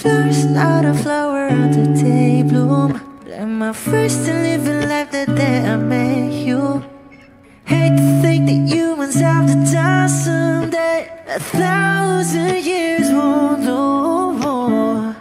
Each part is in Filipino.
Flowers, not a flower on the day bloom. Like my first and living life the day I met you. Hate to think that humans have to die someday. 1,000 years won't do more.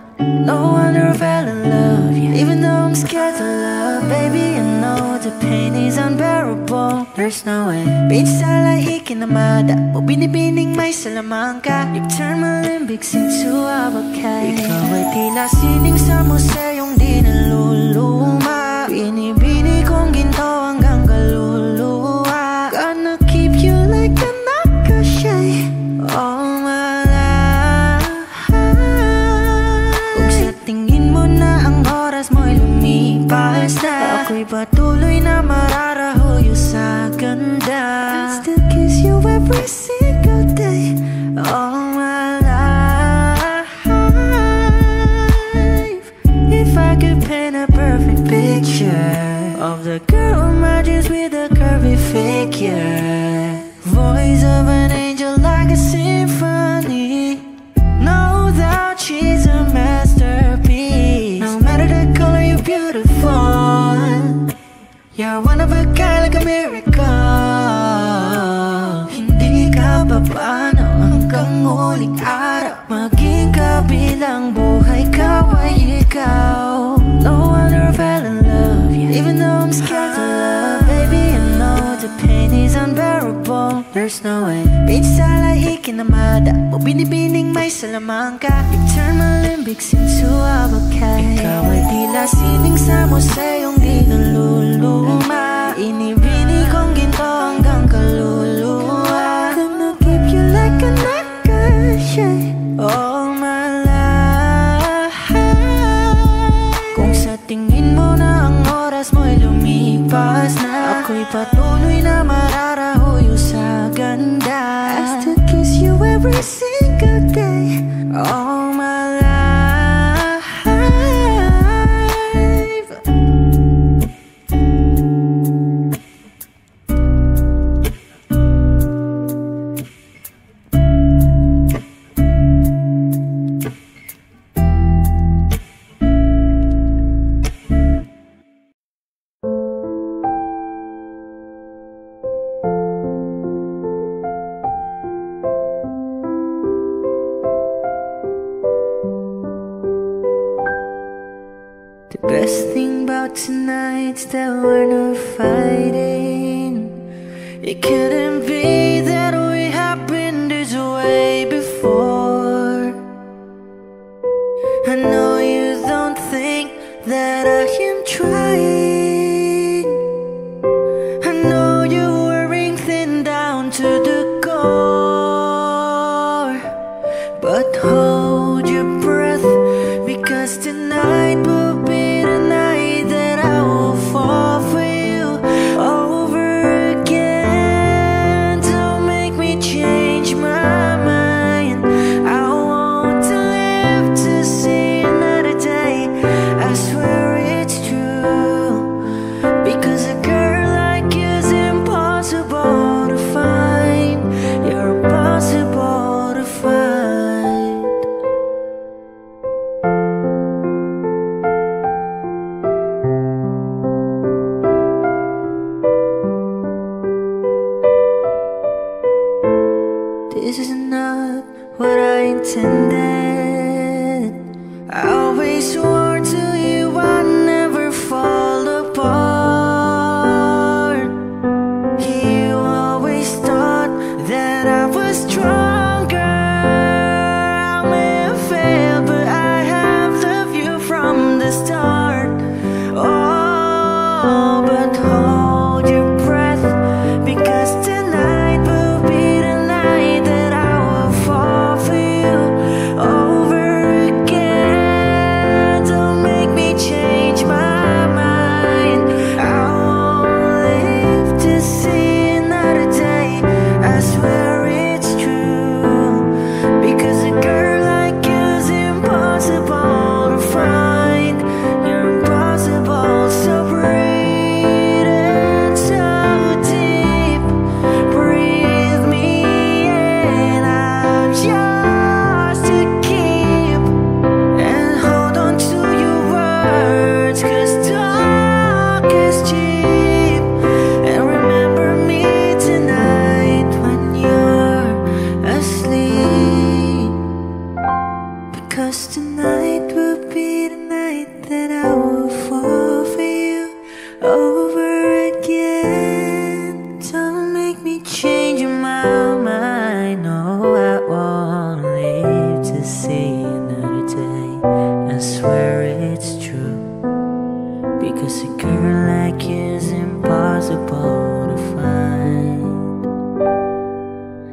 No wonder I fell in love, yeah. Even though I'm scared to love, baby, I know the pain is unbearable. There's no way Pinsa lahi kinamada o binibining may salamangka. You've turned my limbics into a bakay. Ikaw ay tila sining sa museyong di naluluma. Binibini kong ginto hanggang kaluluwa. Gonna keep you like a nakashay all my life. Kung sa tingin mo na ang oras mo'y lumipas na, ako'y patuloy na mararahuyo sa ganda. I still kiss you every single day all my life. If I could paint a perfect picture of the girl in my dreams with a curvy figure, voice of an angel like a symphony, no doubt she's a masterpiece. No matter the color, you're beautiful. You're one of a kind, like a miracle. Hindi ka papaano hanggang huling araw. Maging kabilang buhay ka ay ikaw. No wonder I fell in love, yeah. Even though I'm scared to love, baby, I know the pain is unbearable. There's no way Pinsa lahi kinamada o binibining may salamangka. You've turned my limbics into a bakay. Ikaw ay tila sining sa museyong di naluluma. Inibini kong ginto hanggang kaluluwa. Gonna keep you like a nakashay all my life. Kung sa tingin mo na ang oras mo'y lumipas na, ako'y patuloy na mararahuyo sa ganda. I still kiss you every single day all my life. The best thing about tonight's that we're not fighting. It couldn't be that we happened this way before. I know you don't think that I am trying. I know you're wearing thin down to the core, but hold your breath, because tonight will be the night that I will fall for you over again. Don't make me change my mind. I want to live to see another day. I swear it's impossible to find. You're impossible, so breathe in so deep. Breathe me in, I'm yours to keep. And hold on to your words, 'cause talk is cheap. And remember me tonight when you're asleep, because tonight will be the night that I will fall for you over again. Don't make me change my mind. No, I won't live to see another day. I swear it's true, because a girl like you is impossible to find.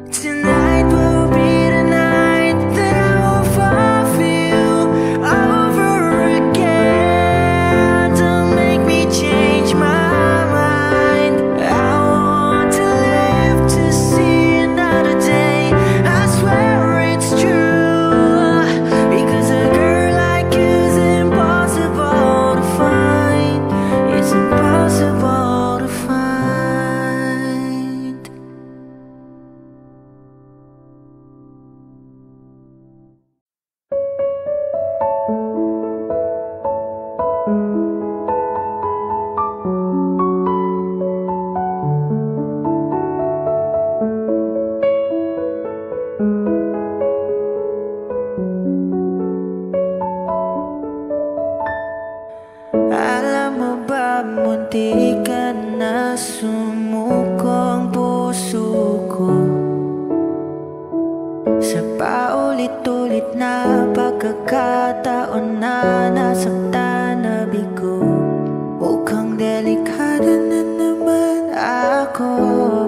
Tonight will be the night that I will fall for you over again. Don't make me change my mind. I want to live to see another day. I swear it's true, because a girl like you is impossible to find. It's impossible to find. Alam mo ba, munti ka na sumuko ang puso ko sa paulit-ulit na pagkakataon na nasaktan na bigo. Mukhang delikado na naman ako.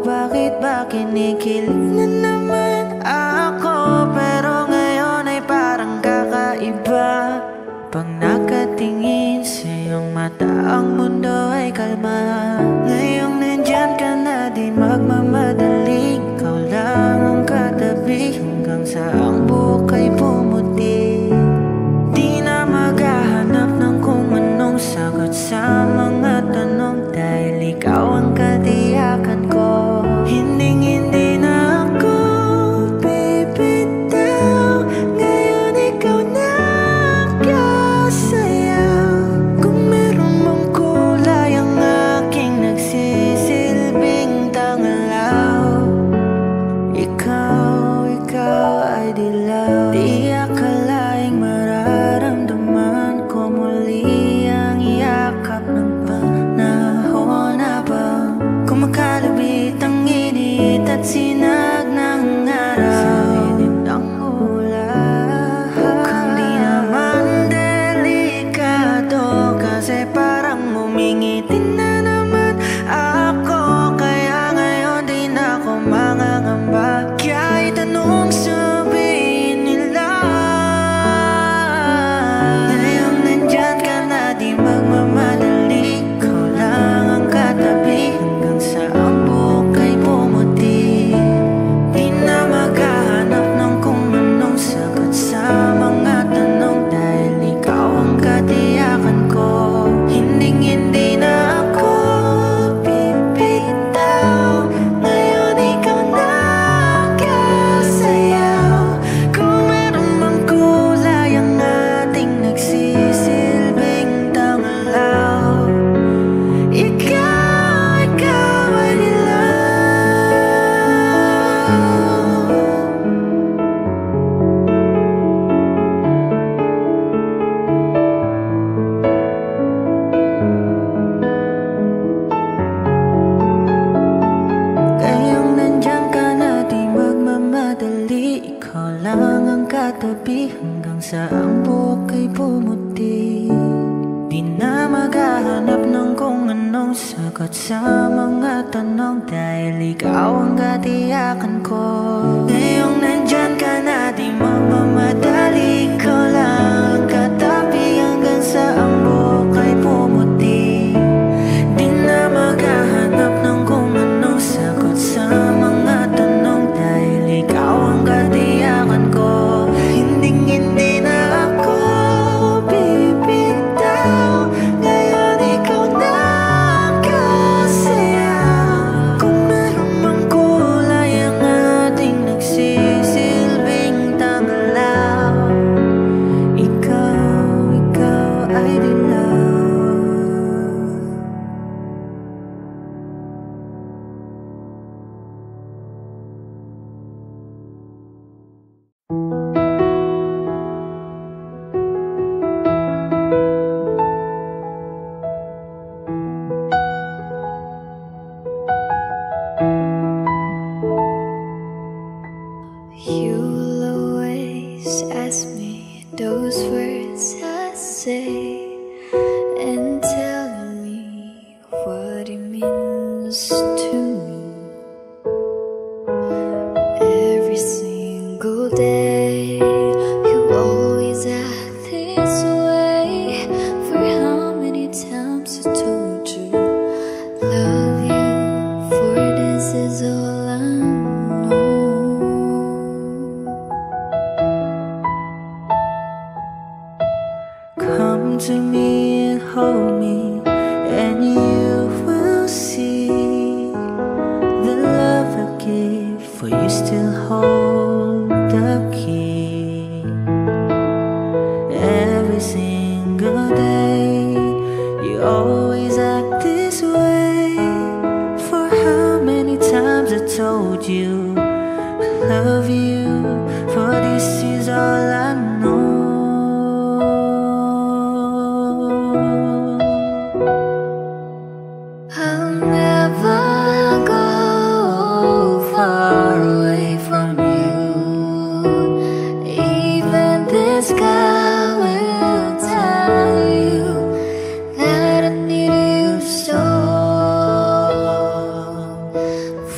Bakit ba kinikilig na naman ako? Pero ngayon ay parang kakaiba. Pag nakatingin sa iyong mata, ang mundo ay kalma. Ngayong nandyan ka na, di magmamadali. Ikaw lang ang katabi hanggang sa ang buhok ay pumuti. Di na maghahanap ng kung anong sagot sa mga tanong, dahil ikaw ang katiyakan ko. Hinding-hindi na ako bibitaw. Ngayon ikaw na sayaw. Kung meron mang kulay ang aking nagsisilbing tanglaw, ikaw ay dilaw. Di akalaing mararamdaman ko muli ang yakap ng panahon habang kumakalabit ang init at sinag ng araw sa ilim ng ulan. Mukhang di naman delikado, kasi parang umingitin na naman ako. Kaya ngayon di na ako mangangamba, kahit anong sabihin nila. Ngayong nandyan ka na, di magmamadali. Ikaw lang ang katabi hanggang sa ang buhok ay pumuti. Di na maghahanap ng kung anong sagot sa mga tanong, dahil ikaw ang katiyakan ko. Hinding-hindi na ako bibitaw. Ngayon ikaw na kasayaw. Kung meron mang kulay ang ating nagsisilbing tanglaw, ikaw ay ngayong nandyan ka na, di magmamadali. Ikaw lang ang katabi hanggang sa ang buhok ay pumuti. Di na maghahanap ng kung anong sagot sa mga tanong, dahil ikaw ang katiyakan ko. Ngayong nandyan ka na, di magmamadali. Ikaw lang ang katabi hanggang sa ang buhok ay pumuti. Di na maghahanap ng kung anong sagot sa mga tanong, dahil ikaw ang katiyakan ko. Hinding-hindi na ako those words I say and telling me what it means to me. Every single day you always act this way. For how many times I told you love you, for this is all I know. Come to me and hold me, and you will see the love I give, for you still hold the key. Every single day you always act this way. For how many times I told you I love you, for this is all I know. I'll never go far away from you. Even the sky will tell you that I need you so.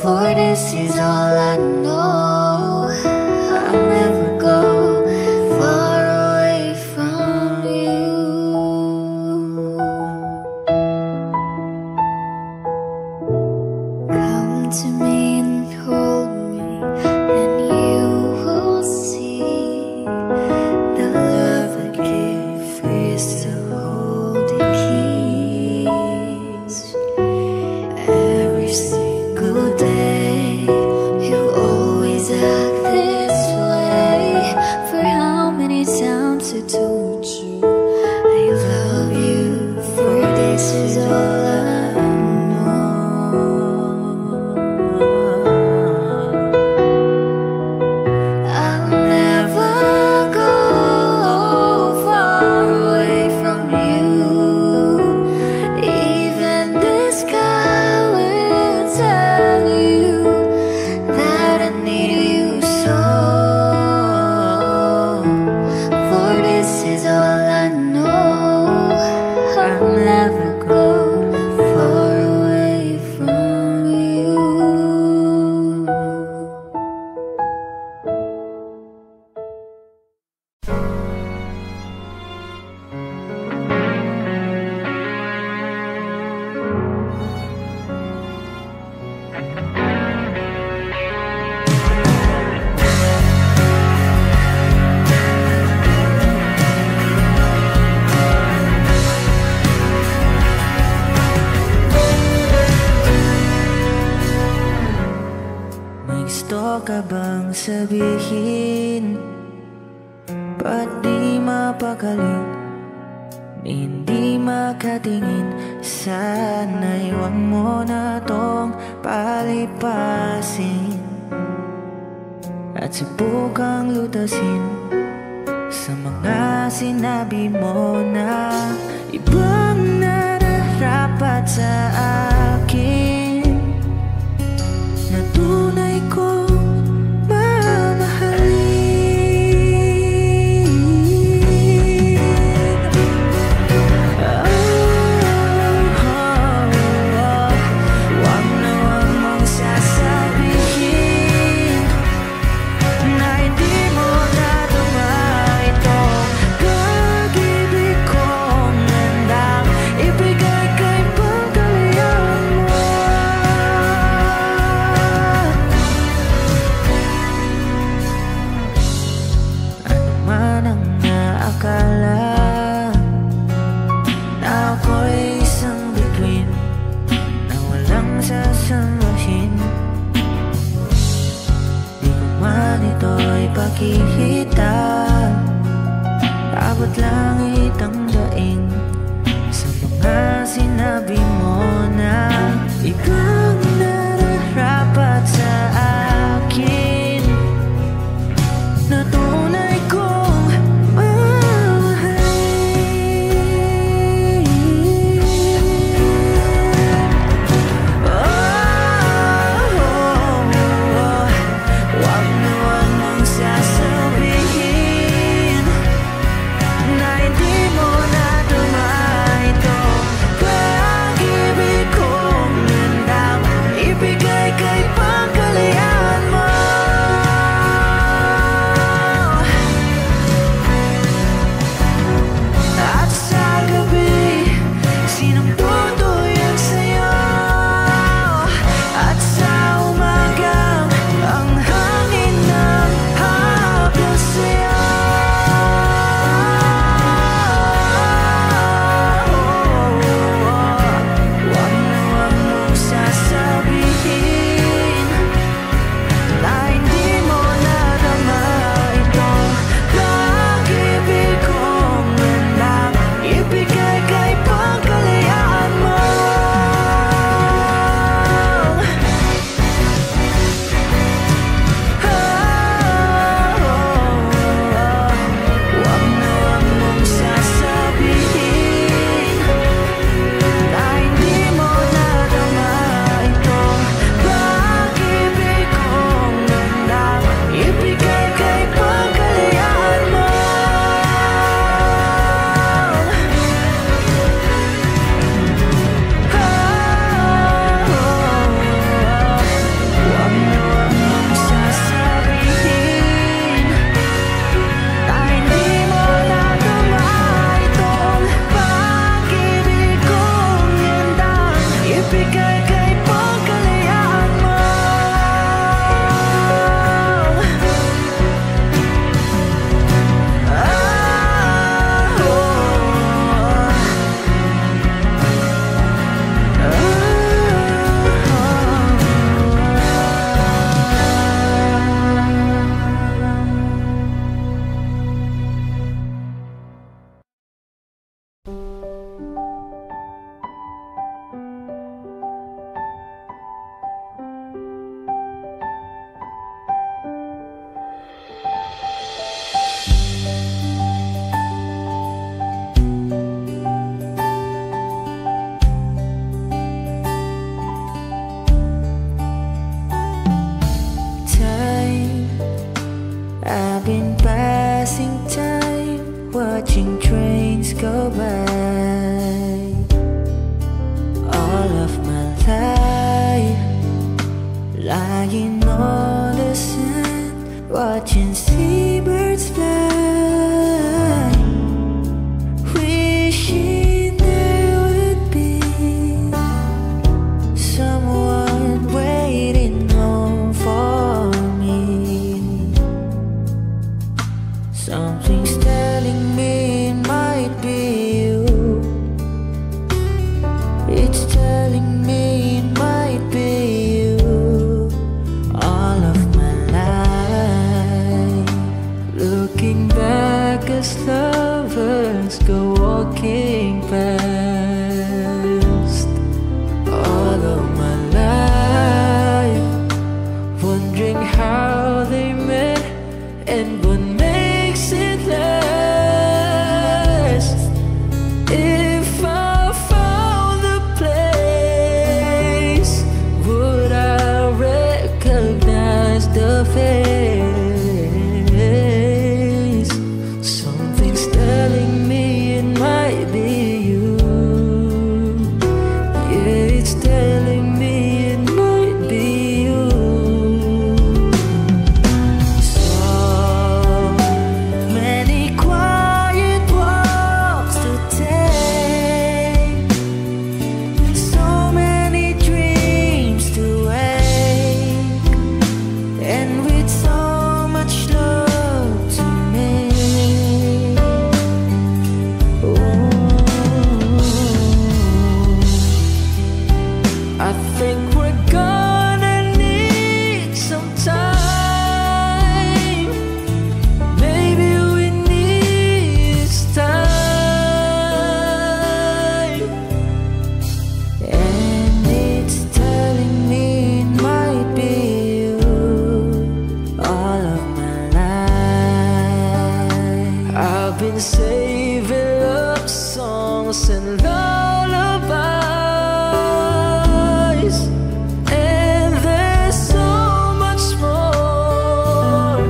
For this is all I know. I'll never go far away from you. Come to me and hold me, and you will see the love I give is to hold the keys. Every single day you always act this way. For how many times I told you I love you, for this is all I know. I'll never go far away from you. Even the sky will tell you that I need you so. For this is all I know. I'll never go far away from you. May gusto ka bang sabihin? Ba't di mapakali? Hindi makatingin? Sana'y huwag mo na tong palipasin at subukang lutasin sa mga sinabi mo na ibang nararapat sa akin, na tunay kong mamahalin. Huwag na huwag mong sasabihin na hindi mo nadama itong pag-ibig kong handang ibigay kay pagkalayan mo. Ano man ang naakala na ako'y isang bituin na walang sasaluhin, di ko man ito'y pakikita. Abot langit ang daing sa mga sinabi mo na ikaw nararapat sa akin, na tunay kong mamahalin. Huwag na huwag mong sasabihin watching trains go by. All of my life, lying on the sand, watching seabirds fly, wishing there would be someone waiting home for me. Something's telling me it might be you. It's telling me it might be you. All of my life, looking back as lovers go walking past. All of my life, wondering how they met and what makes it last. If I found the place, would I recognize the face? Something's telling me it might be you. Yeah, it's telling me it might be you. So many quiet walks to take, so many dreams to wake, and with so much love to make. Ooh. I think we're gonna need some time. Maybe we need this time. And it's telling me it might be you. All of my life, I've been saving love songs and lullabies, and there's so much more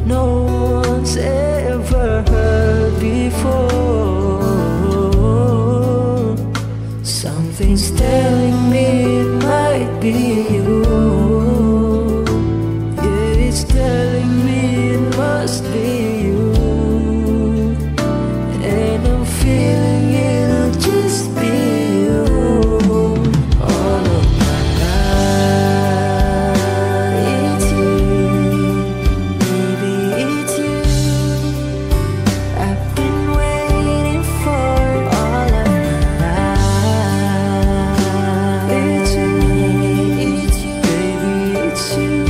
no one's ever heard before. Something's telling me it might be you. Yeah, it's telling me it must be you. And I'm feeling it'll just be you. All of my life, it's you. Baby, it's you. I've been waiting for all of my life. It's you, baby, it's you.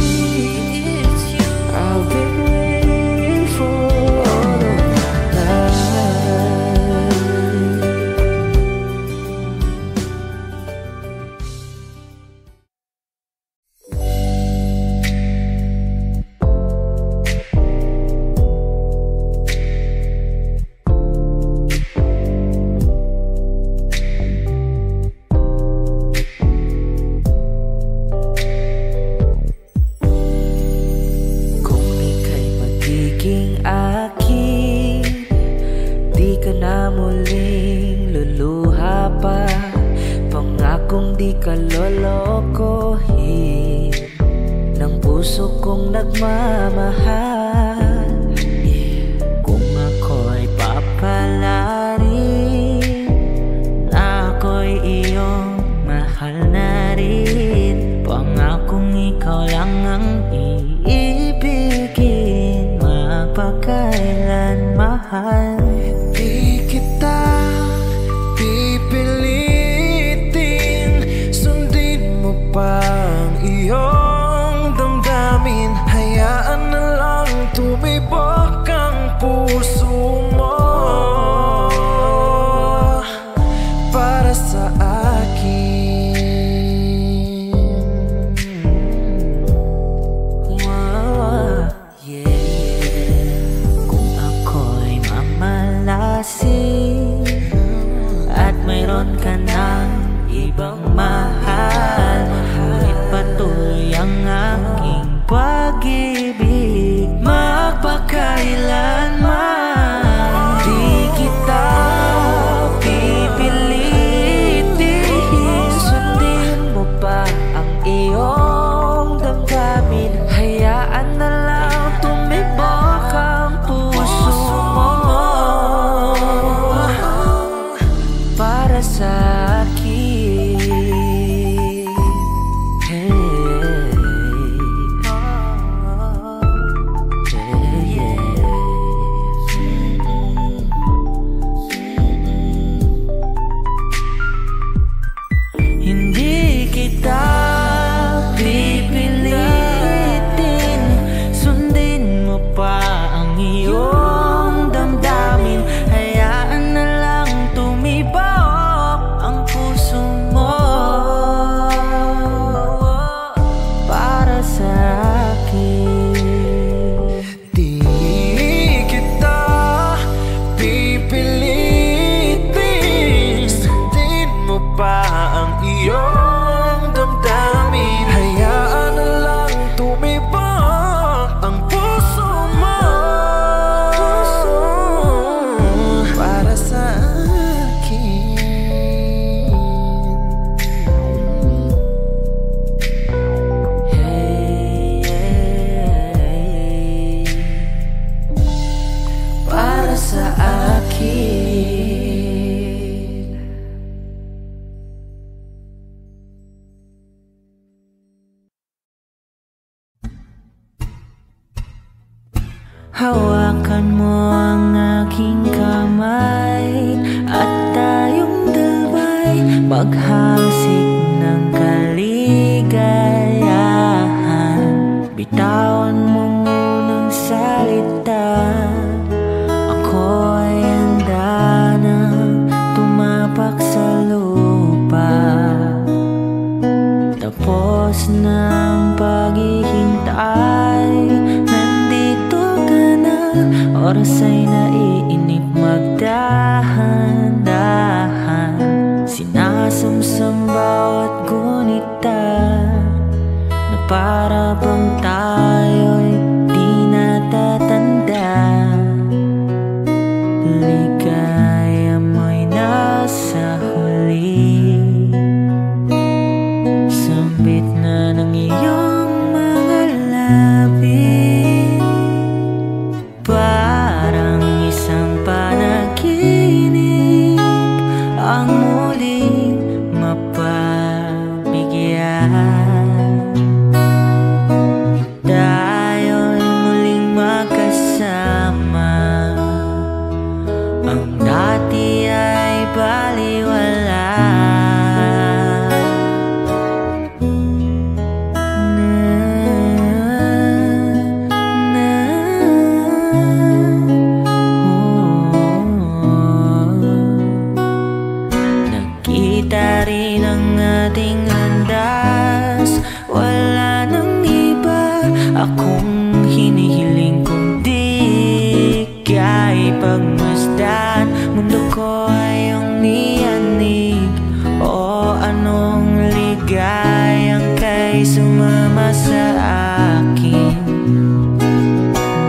It's you. I've been waiting for all of my life. Kung ika'y magiging akin, di ka na muling luluha pa. Pangakong di ka lolokohin ng puso kong nagmamahal. Kung ako'y papalarin, na ako'y iyong mahal na rin. Pangakong ikaw lang ang iibigin, mapagkailan mahal. Di kita pipilitin, sundin mo pa ang iyong damdamin. Hayaan na lang tumibok ang puso mo para sa akin. Wow, yeah. Kung ako'y mamalasin at mayroon ka ng ibang mahal, ngunit patuloy ang aking pag-ibig, magpakailanman. maghasik ng kaligayahan. Bitawan mo munang salita, ako ay handa nang tumapak sa lupa. Tapos ng paghihintay, nandito ka na. Oras ay naiinip, magdahan-dahan. Sinasamsam bawat gunita, na para bang tayo'y di natatanda. Ligaya mo'y nasa huli, sambit na ng iyong mga labi. Parang isang panaginip ang muling mapabigyan. Tayo'y muling magkasama, ang dati ay baliwala. Nakita rin ang ating landas, wala nang iba akong hinihiling kundi ika'y pagmasdan. Mundo ko ay iyong niyanig, o anong ligayang kay sumama sa akin.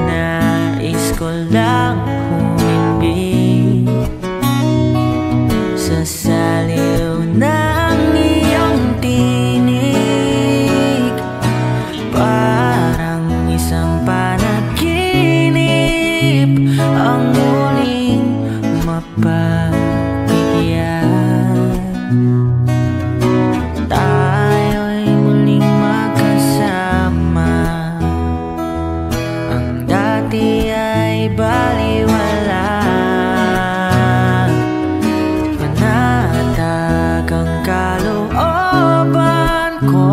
Nais ko lang humimbing sa saliw ng iyong tinig. Parang isang panaginip ang muling mapabigyan. Tayo'y muling magkasama, ang dati ay baliwala. Panatag ang kalooban ko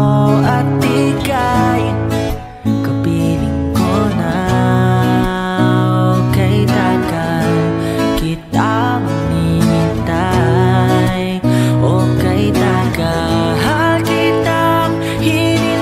at ika'y kapiling ko na. Okay, tagal kitang hinintay, okay, tagal kitang hinintay.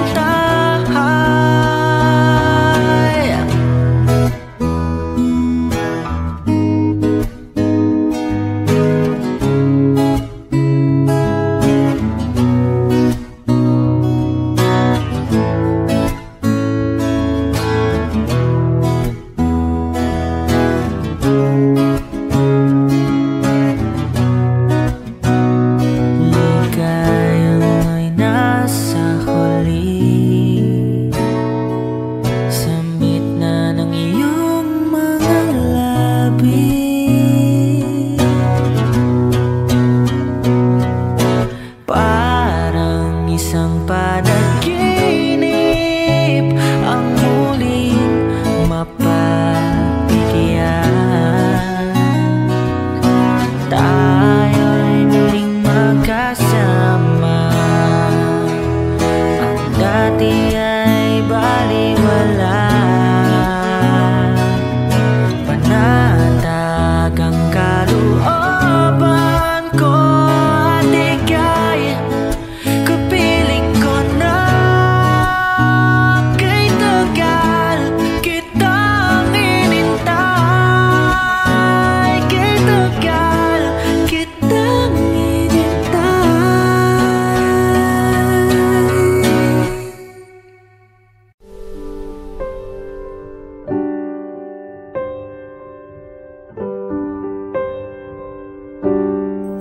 Ligayang ay nasa huli, sambit na ng iyong mga labi. Parang isang panaginip ang muling mapabigyan. Tayo'y muling magkasama, ang dati ay baliwala. Panatag ang kalooban ko at ika'y kapiling ko na. Kay tagal kitang hinintay, kay tagal kitang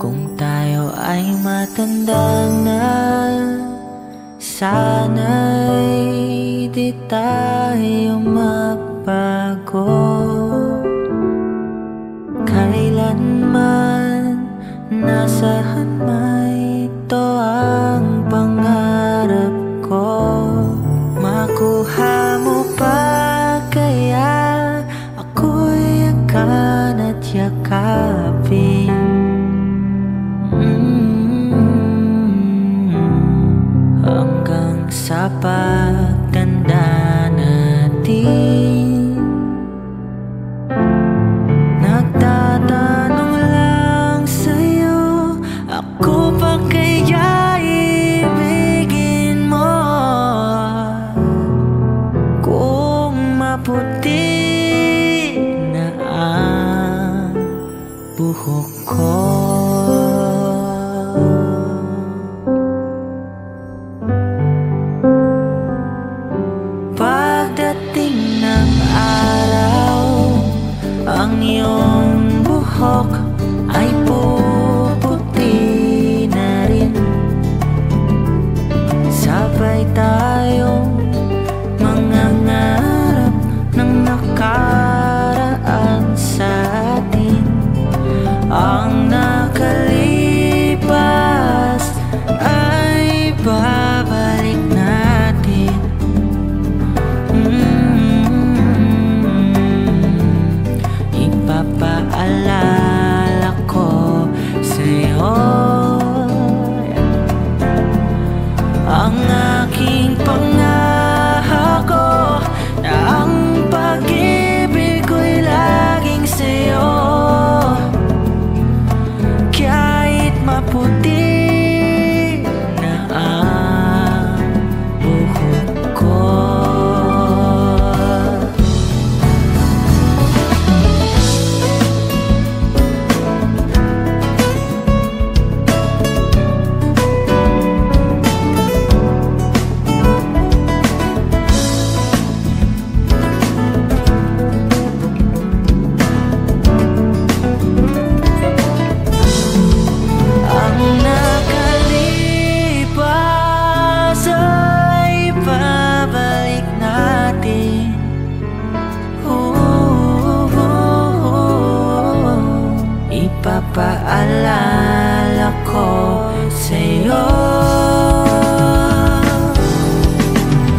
kung tayo ay matanda na, sana'y di tayo magbago. Kailanman, nasaan may ito ang pangarap ko. Makuha mo pa kaya ako'y akan at yakapin. buhok ko. Pagdating ng araw, ang iyong buhok ay puputi na rin. Sabay tayong mangangarap ng nakaraan sa atin. Ang nakalipas ay babalik natin. Ipapaalala ko sa'yo ang aking pangako na ang pag-ibig ko'y laging sa'yo. Kahit maputi na ang buhok ko. Ipapaalala ko sa'yo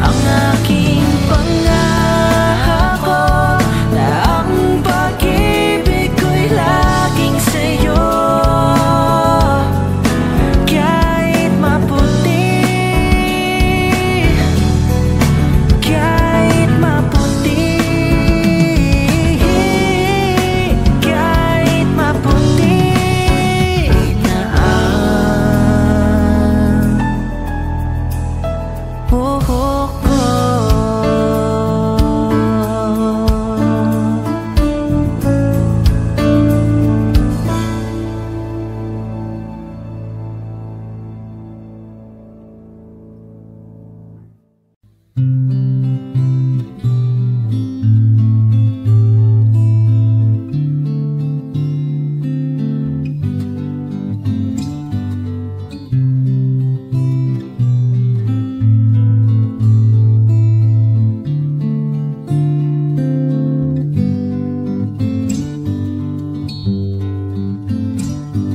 ang aking pangako na ang pag-ibig ko'y laging sa'yo. Kahit maputi, kahit maputi, kahit maputi na ang buhok ko.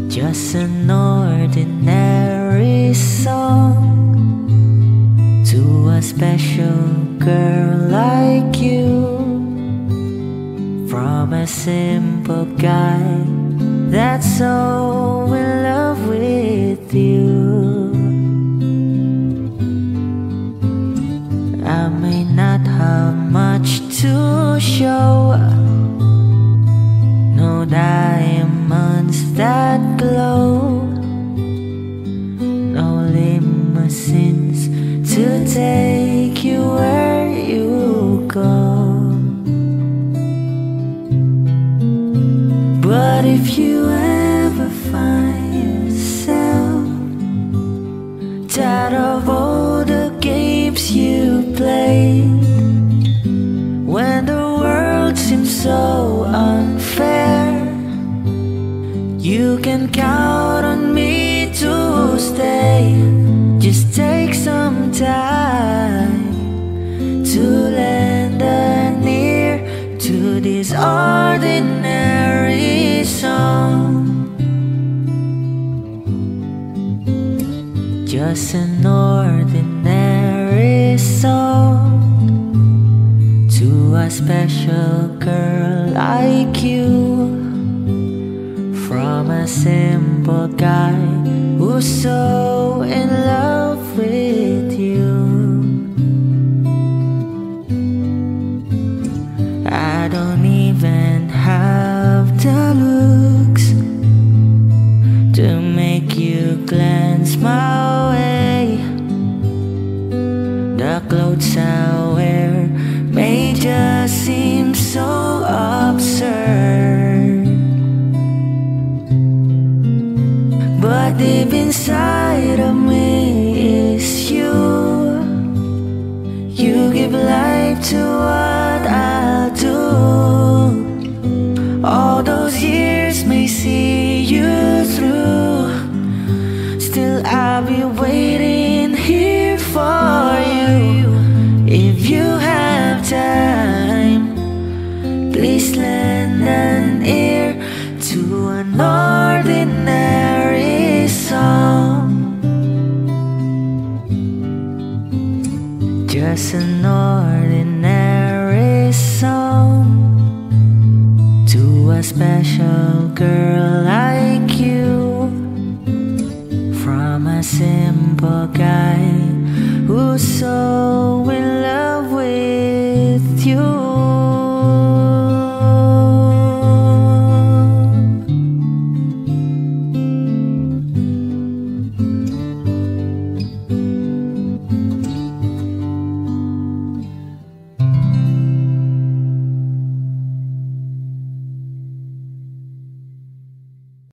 Just an ordinary song to a special girl like you, from a simple guy that's so in love with you. I may not have much to show, no diamonds that glow, no limousines to take you where you go. But if you ever find yourself tired of all the games you played, when the world seems so unfair, you can count on me to stay. Just take some time to lend an ear to this ordinary song. Just an ordinary song to a special girl like you, from a simple guy who's so in love with you. I don't even have the looks to make you glance my way. The clothes I wear may just seem so absurd, but deep inside of me is you. You give life to what I do. All those years may see you through. Still I'll be waiting here for you. If you have time, please lend an ear to an ordinary song. Just an ordinary song to a special girl like you, from a simple guy who's so